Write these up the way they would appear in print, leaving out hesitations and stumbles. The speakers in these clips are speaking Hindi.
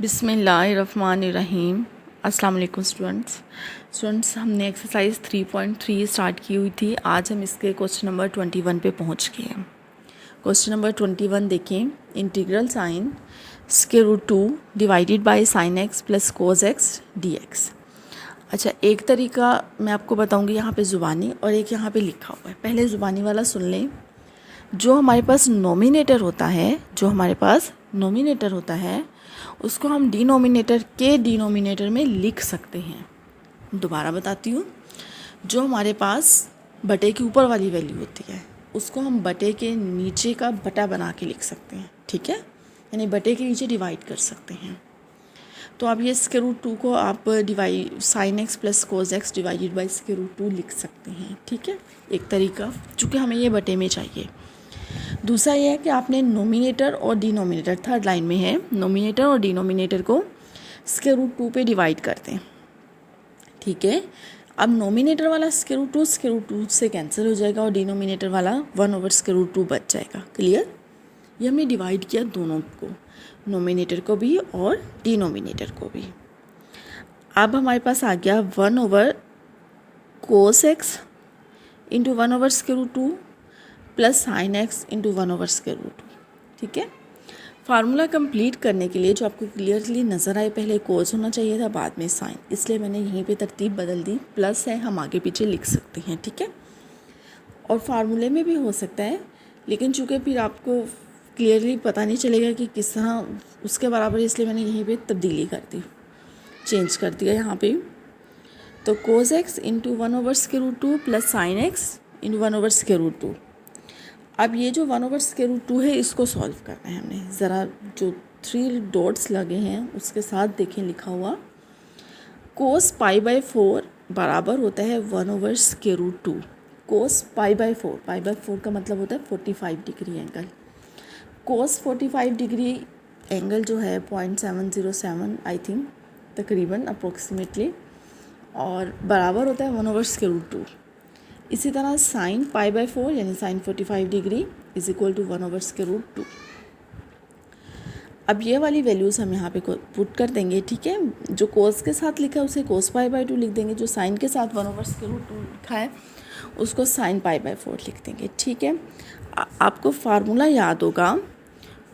बिस्मिल्लाहिर्रहमानिर्रहीम। अस्सलाम वालेकुम स्टूडेंट्स, हमने एक्सरसाइज 3.3 स्टार्ट की हुई थी। आज हम इसके क्वेश्चन नंबर 21 पे पहुंच गए हैं। क्वेश्चन नंबर 21 देखें। Integral sine square root 2 divided by sine X plus cos X D X. अच्छा, एक तरीका मैं आपको बताऊंगी यहाँ पे ज़ुबानी, और एक यहाँ पे लिखा हुआ है। पहले ज़ुबानी वाला सुन लें। जो हमारे पास नोमिनेटर होता है उसको हम डिनोमिनेटर में लिख सकते हैं। दोबारा बताती हूँ। जो हमारे पास बटे के ऊपर वाली वैल्यू होती है उसको हम बटे के नीचे का बटा बना के लिख सकते हैं, ठीक है। यानी बटे के नीचे डिवाइड कर सकते हैं। तो अब ये स्क्वायर रूट 2 को आप divide sine X plus cos X divided by square root 2 लिख सकते हैं, ठीक है। एक तरीका, चूँकि हमें ये बटे में चाहिए। दूसरा ये है कि आपने नोमिनेटर और डिनोमिनेटर, थर्ड लाइन में है, नोमिनेटर और डिनोमिनेटर को स्क्वायर रूट 2 पे डिवाइड करते हैं, ठीक है। अब नोमिनेटर वाला स्क्वायर रूट 2 से कैंसिल हो जाएगा और डिनोमिनेटर वाला 1/√2 बच जाएगा। क्लियर। ये हमने डिवाइड किया दोनों को, नोमिनेटर को भी और डिनोमिनेटर को भी। अब हमारे पास आ गया 1/cos x into 1/√2 plus sine x into 1/√2, ठीक है। फार्मूला कंप्लीट करने के लिए जो आपको क्लियरली नज़र आए, पहले कोस होना चाहिए था, बाद में साइन, इसलिए मैंने यहीं पे तरतीब बदल दी। प्लस है, हम आगे पीछे लिख सकते हैं, ठीक है। और फार्मूले में भी हो सकता है, लेकिन चूँकि फिर आपको क्लियरली पता नहीं चलेगा कि किस तरह उसके बराबर, इसलिए मैंने यहीं पर तब्दीली कर दी, चेंज कर दिया यहाँ पर। तो cos x into 1/√2 plus sine x into 1/√2। अब ये जो 1/√2 है इसको सॉल्व करना है हमने। ज़रा जो 3 डॉट्स लगे हैं उसके साथ देखें लिखा हुआ, कोस π/4 बराबर होता है 1/√2। कोस π/4 का मतलब होता है 45 डिग्री एंगल। कोस 45 डिग्री एंगल जो है 0.707 आई थिंक, तकरीबन अप्रोक्सीमेटली, और बराबर होता है 1/√2। इसी तरह साइन π/4 यानी sine 45 degree is equal to 1/√2। अब ये वाली वैल्यूज़ हम यहाँ पे पुट कर देंगे, ठीक है। जो कोस के साथ लिखा है उसे कोस π/2 लिख देंगे, जो साइन के साथ 1/√2 लिखा है उसको साइन π/4 लिख देंगे, ठीक है। आपको फार्मूला याद होगा,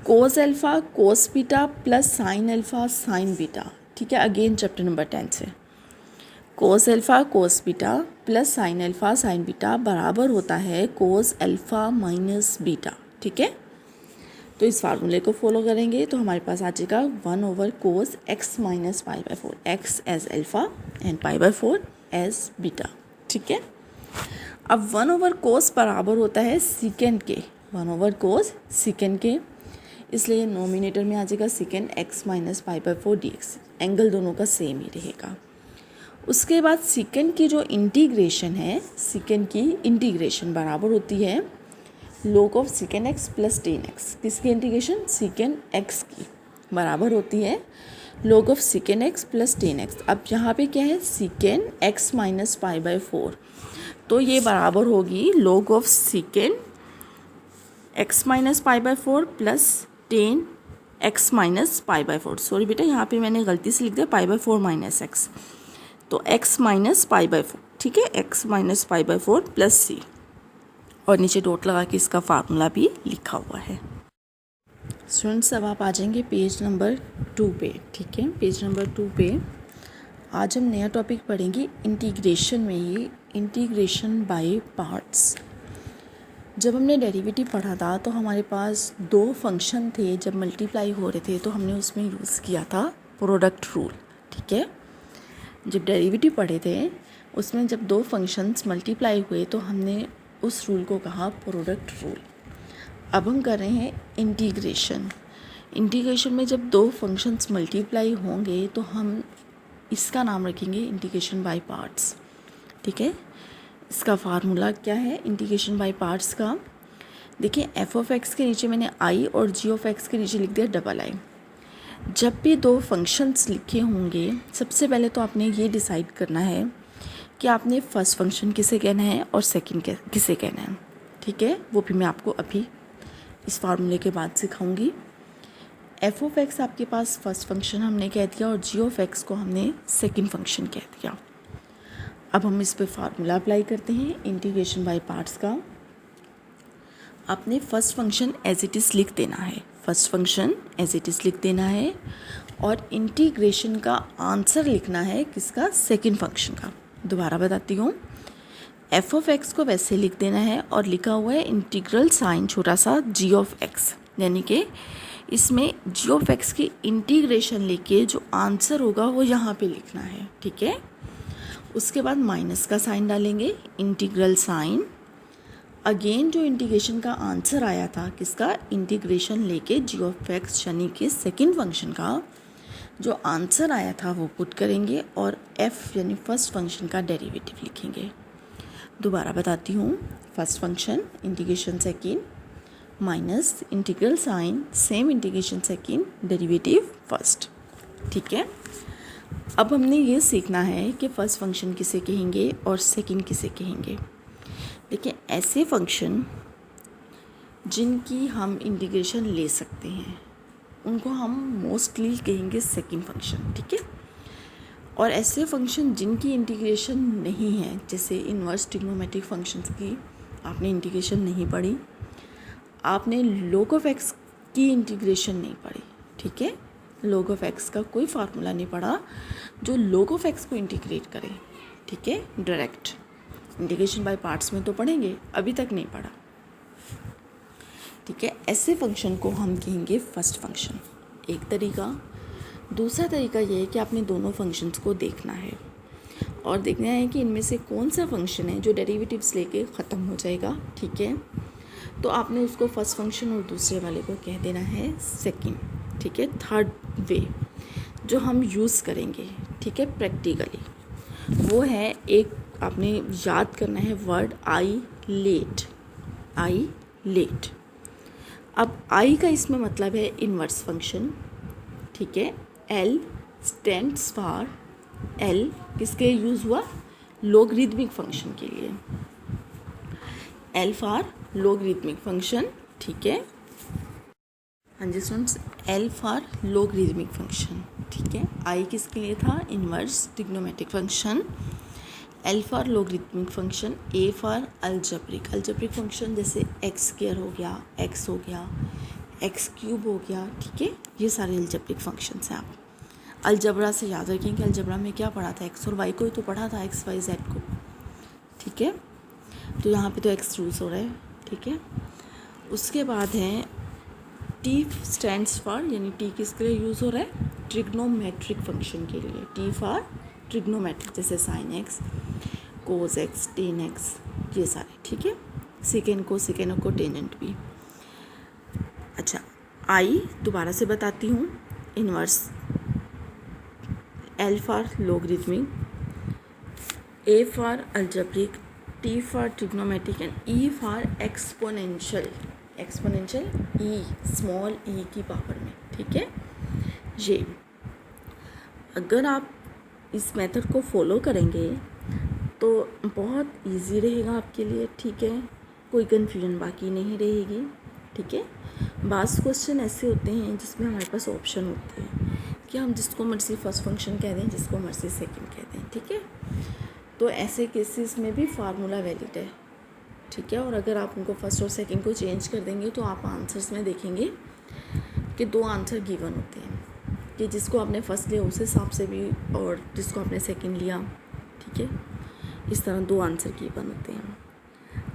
cos alpha cos beta plus sine alpha sine beta, ठीक है। अगेन चैप्टर नंबर 10 से, cos alpha cos beta plus sine alpha sine beta बराबर होता है कोस अल्फ़ा माइनस बीटा, ठीक है। तो इस फार्मूले को फॉलो करेंगे तो हमारे पास आ जाएगा 1/cos x minus π/4, x as alpha and π/4 as beta, ठीक है। अब 1/cos बराबर होता है सीकेंड के, 1/cos सीकेंड के, इसलिए नोमिनेटर में आ जाएगा secant x minus π/4 dx। Angle दोनों का सेम ही रहेगा। उसके बाद सीकेंड की जो इंटीग्रेशन है, सीकेंड की इंटीग्रेशन बराबर होती है log of secant x plus tan x. किसकी इंटीग्रेशन? सीकेंड एक्स की बराबर होती है log of secant x plus tan x. अब यहाँ पे क्या है? सीकेंड एक्स माइनस π/4, तो ये बराबर होगी log of secant x minus π/4 plus tan x minus π/4। Sorry बेटा, यहाँ पे मैंने गलती से लिख दिया π/4 माइनस एक्स, तो x माइनस π/4, ठीक है। x माइनस π/4 प्लस सी, और नीचे डॉट लगा के इसका फार्मूला भी लिखा हुआ है। स्टूडेंट्स, अब आप आ जाएंगे पेज नंबर 2 पे, ठीक है। पेज नंबर 2 पे आज हम नया टॉपिक पढ़ेंगे इंटीग्रेशन में ही, इंटीग्रेशन बाय पार्ट्स। जब हमने डेरिवेटिव पढ़ा था तो हमारे पास 2 फंक्शन थे, जब मल्टीप्लाई हो रहे थे तो हमने उसमें यूज़ किया था प्रोडक्ट रूल, ठीक है। जब डेरिवेटिव पढ़े थे उसमें जब 2 फंक्शंस मल्टीप्लाई हुए तो हमने उस रूल को कहा प्रोडक्ट रूल। अब हम कर रहे हैं इंटीग्रेशन। इंटीग्रेशन में जब 2 फंक्शंस मल्टीप्लाई होंगे तो हम इसका नाम रखेंगे इंटीग्रेशन बाय पार्ट्स, ठीक है। इसका फार्मूला क्या है इंटीग्रेशन बाय पार्ट्स का? देखिए, एफ ऑफ एक्स के नीचे मैंने आई और जी ऑफ एक्स के नीचे लिख दिया डबल आई। जब भी 2 फंक्शंस लिखे होंगे, सबसे पहले तो आपने ये डिसाइड करना है कि आपने फर्स्ट फंक्शन किसे कहना है और सेकंड किसे कहना है, ठीक है। वो भी मैं आपको अभी इस फार्मूले के बाद सिखाऊंगी। एफ ऑफ एक्स आपके पास फर्स्ट फंक्शन हमने कह दिया और जी ऑफ एक्स को हमने सेकंड फंक्शन कह दिया। अब हम इस पे फार्मूला अप्लाई करते हैं इंटीग्रेशन बाय पार्ट्स का। आपने first function as it is लिख देना है, first function as it is लिख देना है और इंटीग्रेशन का आंसर लिखना है किसका, सेकंड फंक्शन का। दोबारा बताती हूँ, एफ ऑफ एक्स को वैसे लिख देना है और लिखा हुआ है इंटीग्रल साइन छोटा सा जी ऑफ एक्स, यानी कि इसमें जी ऑफ एक्स की इंटीग्रेशन लेके जो आंसर होगा वो यहाँ पे लिखना है, ठीक है। उसके बाद माइनस का साइन डालेंगे, इंटीग्रल साइन, अगेन जो इंटीग्रेशन का आंसर आया था किसका, इंटीग्रेशन लेके जी ऑफ एक्स यानी कि सेकंड फंक्शन का जो आंसर आया था वो पुट करेंगे और एफ यानी फर्स्ट फंक्शन का डेरिवेटिव लिखेंगे। दोबारा बताती हूँ, first function integration second minus integral sign same integration second derivative first, ठीक है। अब हमने ये सीखना है कि फर्स्ट फंक्शन किसे कहेंगे और सेकंड किसे कहेंगे। देखिए, ऐसे फंक्शन जिनकी हम इंटीग्रेशन ले सकते हैं उनको हम मोस्टली कहेंगे सेकंड फंक्शन, ठीक है। और ऐसे फंक्शन जिनकी इंटीग्रेशन नहीं है, जैसे इन्वर्स ट्रिग्नोमेट्रिक फंक्शंस की आपने इंटीग्रेशन नहीं पढ़ी, आपने log ऑफ एक्स की इंटीग्रेशन नहीं पढ़ी, ठीक है, log ऑफ एक्स का कोई फार्मूला नहीं पढ़ा जो log ऑफ एक्स को इंटीग्रेट करे, ठीक है, डायरेक्ट इंटीग्रेशन बाय पार्ट्स में तो पढ़ेंगे, अभी तक नहीं पढ़ा, ठीक है। ऐसे फंक्शन को हम कहेंगे फर्स्ट फंक्शन, एक तरीका। दूसरा तरीका ये है कि आपने दोनों फंक्शंस को देखना है और देखना है कि इनमें से कौन सा फंक्शन है जो डेरिवेटिव्स लेके ख़त्म हो जाएगा, ठीक है। तो आपने उसको फर्स्ट फंक्शन और दूसरे वाले को कह देना है सेकंड, ठीक है। थर्ड वे जो हम यूज़ करेंगे, ठीक है, प्रैक्टिकली, वो है एक आपने याद करना है word I let, I let. अब आई का इसमें मतलब है इन्वर्स फंक्शन, ठीक है। एल स्टैंड्स फॉर, एल किसके यूज़ हुआ, लोगरिथमिक फंक्शन के लिए, एल फॉर लोगरिथमिक फंक्शन, ठीक है। हाँ जी students, L for logarithmic function, ठीक है। आई किसके लिए था, inverse trigonometric function, L for logarithmic function, A for algebraic, algebraic function जैसे एक्स स्क्वायर हो गया, एक्स हो गया, एक्स क्यूब हो गया, ठीक है। ये सारे अलजेब्रिक फंक्शंस हैं। आप अलजबरा से याद रखें कि अलजबरा में क्या पढ़ा था, एक्स और वाई को ही तो पढ़ा था, एक्स वाई जेड को, ठीक है। तो यहाँ पे तो एक्स यूज़ हो रहा है, ठीक है। उसके बाद है टी स्टैंड्स फॉर, यानी टी किसके लिए यूज़ हो रहा है, ट्रिग्नोमेट्रिक फंक्शन के लिए, टी फॉर ट्रिग्नोमेट्रिक जैसे sine x, cos x, ten x, ये सारे, ठीक है। सेकेंड को टेनेंट भी। अच्छा, आई दोबारा से बताती हूँ, inverse, L for logarithmic, A for algebraic, T for trigonometric and E for exponential, exponential E, small E की पावर में, ठीक है। ये अगर आप इस मेथड को फॉलो करेंगे तो बहुत इजी रहेगा आपके लिए, ठीक है। कोई कन्फ्यूजन बाकी नहीं रहेगी, ठीक है। बास क्वेश्चन ऐसे होते हैं जिसमें हमारे पास ऑप्शन होते हैं कि हम जिसको मर्जी फर्स्ट फंक्शन कह दें, जिसको मर्जी सेकंड कह दें, ठीक है। तो ऐसे केसेस में भी फार्मूला वैलिड है, ठीक है। और अगर आप उनको फर्स्ट और सेकंड को चेंज कर देंगे तो आप आंसर्स में देखेंगे कि दो आंसर गिवन होते हैं, कि जिसको आपने फर्स्ट लिया उस हिसाब से भी और जिसको आपने सेकंड लिया, ठीक है। इस तरह दो आंसर गिवन होते हैं।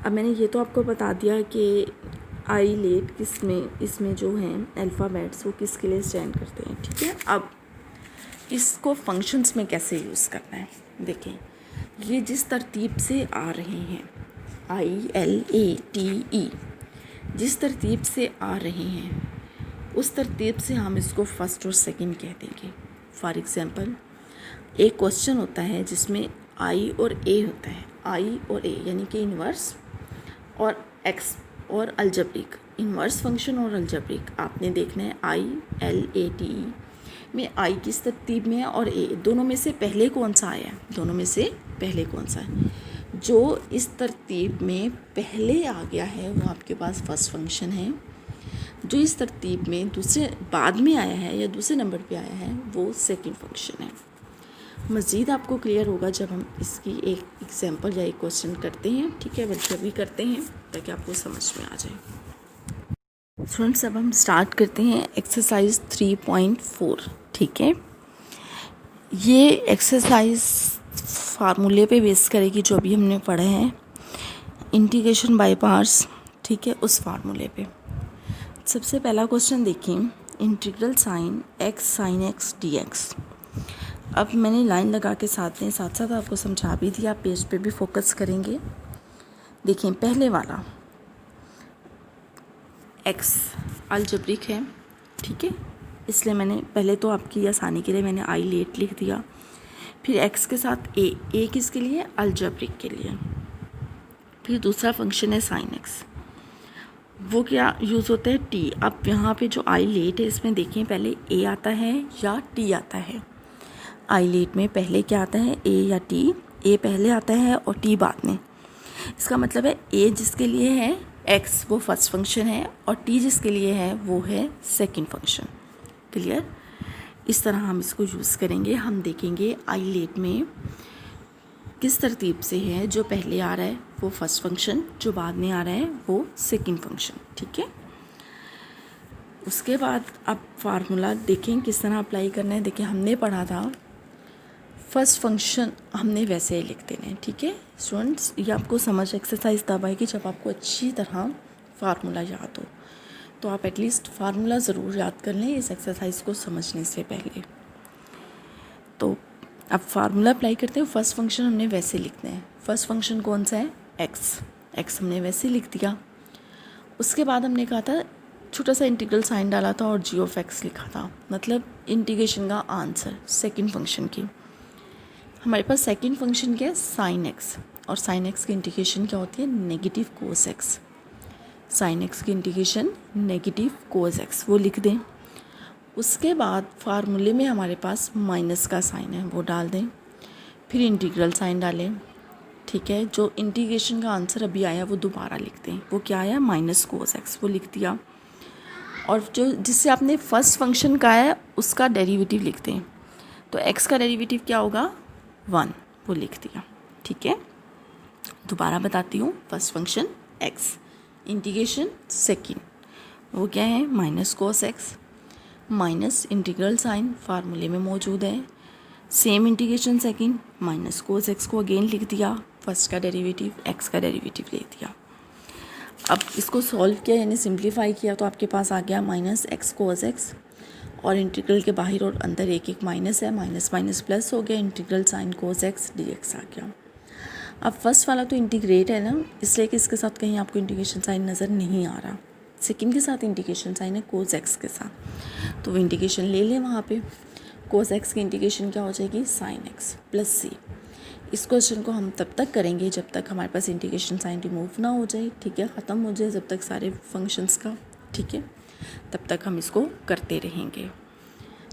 अब मैंने ये तो आपको बता दिया कि आई लेट किसमें, इसमें जो हैं अल्फ़ाबेट्स वो किसके लिए स्टैंड करते हैं, ठीक है। अब इसको फंक्शंस में कैसे यूज़ करना है, देखें, ये जिस तरतीब से आ रहे हैं, I L A T E, जिस तरतीब से आ रहे हैं उस तरतीब से हम इसको फर्स्ट और सेकंड कह देंगे। फॉर एग्ज़ाम्पल, एक क्वेश्चन होता है जिसमें आई और ए होता है, आई और ए यानी कि इन्वर्स और एक्स और अलजेब्रिक, इन्वर्स फंक्शन और अलजेब्रिक आपने देखना है। I L A T E में आई किस तरतीब में है और ए, दोनों में से पहले कौन सा आया है, दोनों में से पहले कौन सा है। जो इस तरतीब में पहले आ गया है वो आपके पास फर्स्ट फंक्शन है, जो इस तरतीब में दूसरे बाद में आया है या दूसरे नंबर पे आया है वो सेकंड फंक्शन है। मज़ीद आपको क्लियर होगा जब हम इसकी एक एग्जांपल या एक क्वेश्चन करते हैं, ठीक है, बल्कि अभी करते हैं ताकि आपको समझ में आ जाए। स्टूडेंट्स, अब हम स्टार्ट करते हैं एक्सरसाइज 3.4, ठीक है। ये एक्सरसाइज फार्मूले पे बेस करेगी जो अभी हमने पढ़े हैं, इंटीग्रेशन बाय पार्ट्स, ठीक है, उस फार्मूले पे। सबसे पहला क्वेश्चन देखिए, integral sine x sine x dx। अब मैंने लाइन लगा के साथ साथ आपको समझा भी दिया, पेज पे भी फोकस करेंगे। देखिए पहले वाला x अलजेब्रिक है, ठीक है, इसलिए मैंने पहले तो आपकी आसानी के लिए मैंने आई लेट लिख दिया। फिर x के साथ a किसके लिए, अलजेब्रिक के लिए। फिर दूसरा फंक्शन है साइन x, वो क्या यूज़ होता है, t। अब यहाँ पे जो आई लेट है इसमें देखिए पहले a आता है या t आता है। आई लेट में पहले क्या आता है, a या t। a पहले आता है और t बाद में। इसका मतलब है a जिसके लिए है x वो फर्स्ट फंक्शन है और t जिसके लिए है वो है सेकंड फंक्शन। क्लियर? इस तरह हम इसको यूज़ करेंगे। हम देखेंगे आई लेट में किस तरतीब से है, जो पहले आ रहा है वो फर्स्ट फंक्शन, जो बाद में आ रहा है वो सेकंड फंक्शन, ठीक है। उसके बाद अब फार्मूला देखें किस तरह अप्लाई करना है। देखिए हमने पढ़ा था फर्स्ट फंक्शन हमने वैसे ही लिख देना है, ठीक है स्टूडेंट्स। ये आपको समझ एक्सरसाइज तब आएगी जब आपको अच्छी तरह फार्मूला याद हो। तो आप एटलीस्ट फार्मूला ज़रूर याद कर लें इस एक्सरसाइज को समझने से पहले। तो अब फार्मूला अप्लाई करते हैं। फर्स्ट फंक्शन हमने वैसे लिखना है। फर्स्ट फंक्शन कौन सा है, एक्स हमने वैसे लिख दिया। उसके बाद हमने कहा था छोटा सा इंटीग्रल साइन डाला था और g ऑफ x लिखा था, मतलब इंटीग्रेशन का आंसर सेकंड फंक्शन की। हमारे पास सेकंड फंक्शन क्या है, साइन x, और साइन x की इंटीग्रेशन क्या होती है, नेगेटिव कोस x। साइन x की इंटीग्रेशन नेगेटिव कोस x, वो लिख दें। उसके बाद फार्मूले में हमारे पास माइनस का साइन है, वो डाल दें। फिर इंटीग्रल साइन डालें, ठीक है। जो इंटीग्रेशन का आंसर अभी आया वो दोबारा लिख दें। वो क्या आया, माइनस कोस x, वो लिख दिया। और जो जिससे आपने फर्स्ट फंक्शन का है उसका डेरिवेटिव लिख दें। तो x का डेरिवेटिव क्या होगा, 1, वो लिख दिया, ठीक है। दोबारा बताती हूँ, first function x, integration second, वो क्या है, minus cos x, minus integral sign फार्मूले में मौजूद है। Same integration second, minus cos x को अगेन लिख दिया, फर्स्ट का डेरिवेटिव x का डेरिवेटिव ले दिया। अब इसको सॉल्व किया यानी सिंप्लीफाई किया तो आपके पास आ गया माइनस एक्स कोस x, और इंटीग्रल के बाहर और अंदर एक एक माइनस है, माइनस माइनस प्लस हो गया, integral sine cos x dx आ गया। अब फर्स्ट वाला तो इंटीग्रेट है ना, इसलिए कि इसके साथ कहीं आपको इंटीग्रेशन साइन नज़र नहीं आ रहा। सेकंड के साथ इंटीग्रेशन साइन है कोस x के साथ, तो वो इंटीग्रेशन ले लें वहाँ पे। कोस x की इंटीग्रेशन क्या हो जाएगी, साइन x प्लस सी। इस क्वेश्चन को हम तब तक करेंगे जब तक हमारे पास इंटीग्रेशन साइन रिमूव ना हो जाए, ठीक है, ख़त्म हो जाए जब तक सारे फंक्शंस का, ठीक है, तब तक हम इसको करते रहेंगे।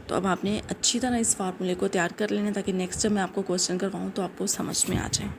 तो अब आपने अच्छी तरह इस फार्मूले को तैयार कर लेना ताकि नेक्स्ट जब मैं आपको क्वेश्चन करवाऊँ तो आपको समझ में आ जाए।